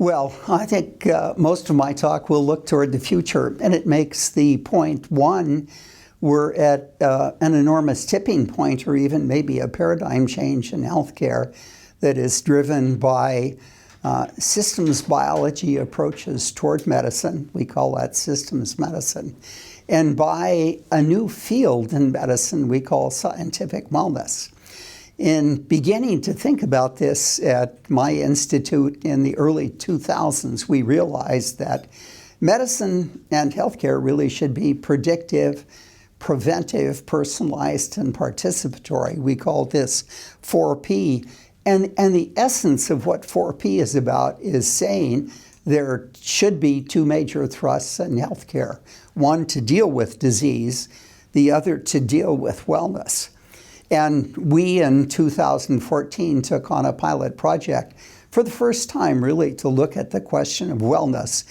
Well, I think most of my talk will look toward the future, and it makes the point, one, we're at an enormous tipping point, or even maybe a paradigm change in healthcare that is driven by systems biology approaches toward medicine. We call that systems medicine. And by a new field in medicine we call scientific wellness. In beginning to think about this at my institute in the early 2000s, we realized that medicine and healthcare really should be predictive, preventive, personalized, and participatory. We call this 4P. And the essence of what 4P is about is saying there should be two major thrusts in healthcare. One to deal with disease, the other to deal with wellness. And we in 2014 took on a pilot project for the first time really to look at the question of wellness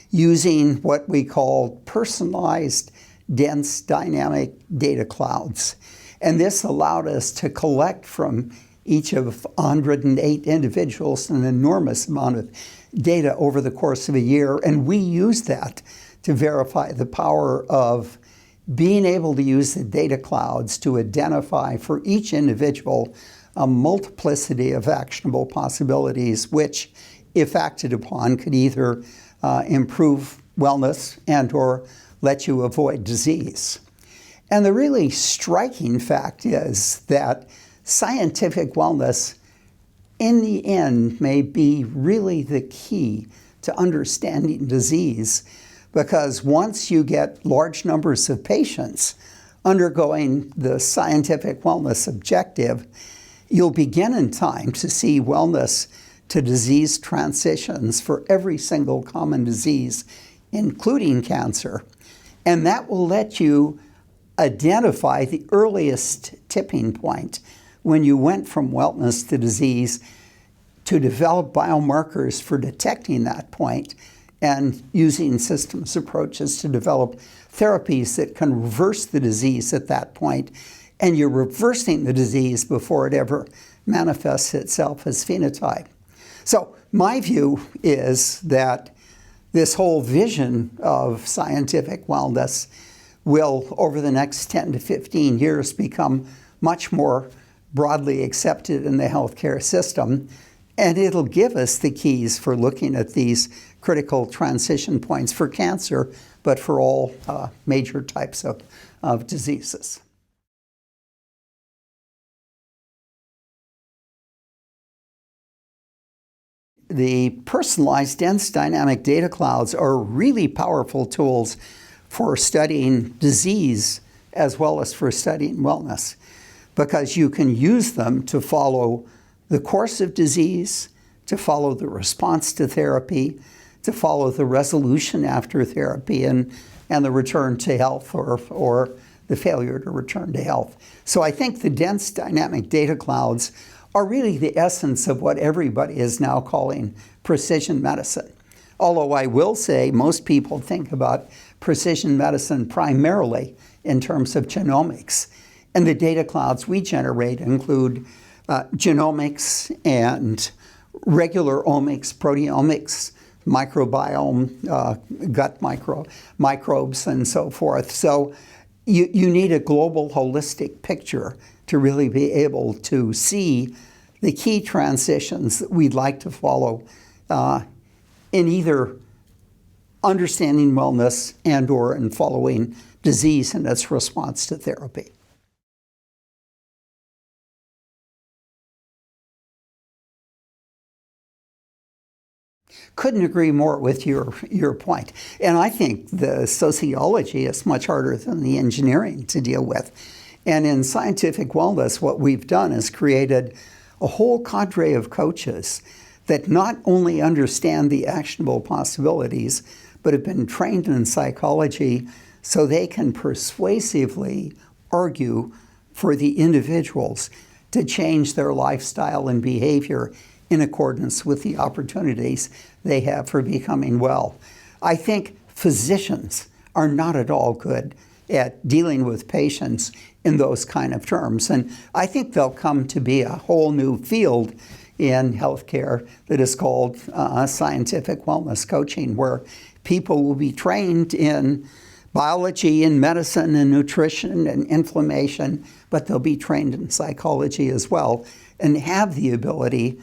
using what we call personalized, dense, dynamic data clouds. And this allowed us to collect from each of 108 individuals an enormous amount of data over the course of a year. And we used that to verify the power of being able to use the data clouds to identify for each individual a multiplicity of actionable possibilities which, if acted upon, could either improve wellness and or let you avoid disease. And the really striking fact is that scientific wellness in the end may be really the key to understanding disease, because once you get large numbers of patients undergoing the scientific wellness objective, you'll begin in time to see wellness to disease transitions for every single common disease, including cancer. And that will let you identify the earliest tipping point when you went from wellness to disease, to develop biomarkers for detecting that point and using systems approaches to develop therapies that can reverse the disease at that point. And you're reversing the disease before it ever manifests itself as phenotype. So my view is that this whole vision of scientific wellness will, over the next 10 to 15 years, become much more broadly accepted in the healthcare system. And it'll give us the keys for looking at these critical transition points for cancer, but for all major types of diseases. The personalized dense dynamic data clouds are really powerful tools for studying disease as well as for studying wellness, because you can use them to follow the course of disease, to follow the response to therapy, to follow the resolution after therapy and the return to health or the failure to return to health. So I think the dense dynamic data clouds are really the essence of what everybody is now calling precision medicine. Although I will say most people think about precision medicine primarily in terms of genomics. And the data clouds we generate include genomics and regular omics, proteomics, microbiome, gut microbes, and so forth. So you need a global holistic picture to really be able to see the key transitions that we'd like to follow in either understanding wellness and or in following disease and its response to therapy. Couldn't agree more with your point. And I think the sociology is much harder than the engineering to deal with. And in scientific wellness, what we've done is created a whole cadre of coaches that not only understand the actionable possibilities, but have been trained in psychology so they can persuasively argue for the individuals to change their lifestyle and behavior in accordance with the opportunities they have for becoming well. I think physicians are not at all good at dealing with patients in those kind of terms. And I think they'll come to be a whole new field in healthcare that is called scientific wellness coaching, where people will be trained in biology and medicine and nutrition and inflammation, but they'll be trained in psychology as well and have the ability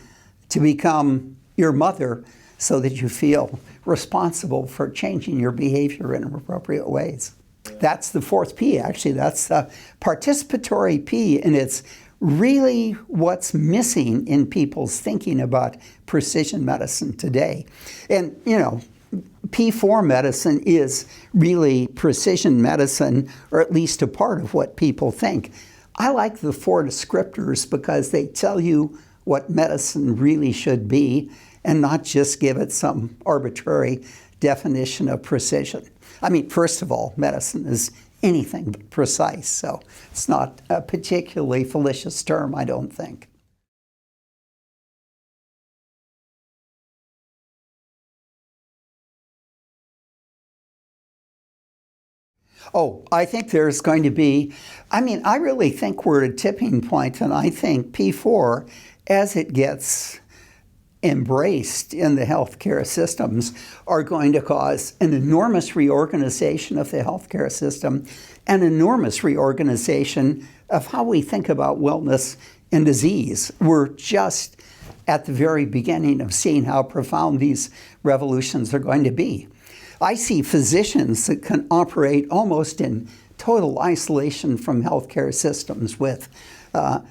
to become your mother so that you feel responsible for changing your behavior in appropriate ways. That's the fourth P, actually. That's the participatory P, and it's really what's missing in people's thinking about precision medicine today. And, you know, P4 medicine is really precision medicine, or at least a part of what people think. I like the four descriptors because they tell you what medicine really should be and not just give it some arbitrary definition of precision. I mean, first of all, medicine is anything but precise, so it's not a particularly fallacious term, I don't think. Oh, I think there's going to be, I really think we're at a tipping point, and I think P4, as it gets embraced in the healthcare systems, are going to cause an enormous reorganization of the healthcare system, an enormous reorganization of how we think about wellness and disease. We're just at the very beginning of seeing how profound these revolutions are going to be. I see physicians that can operate almost in total isolation from healthcare systems with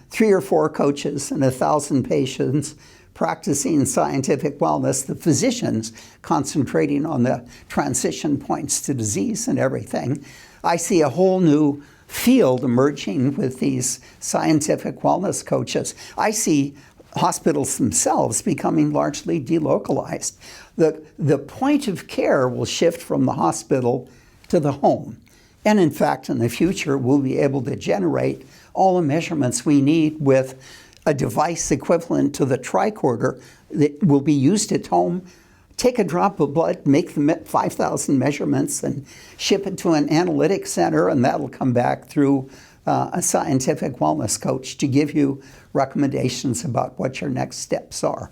3 or 4 coaches and 1,000 patients practicing scientific wellness, the physicians concentrating on the transition points to disease and everything. I see a whole new field emerging with these scientific wellness coaches. I see hospitals themselves becoming largely delocalized. The point of care will shift from the hospital to the home. And in fact, in the future, we'll be able to generate all the measurements we need with a device equivalent to the tricorder that will be used at home. Take a drop of blood, make the 5,000 measurements, and ship it to an analytics center, and that'll come back through a scientific wellness coach to give you recommendations about what your next steps are.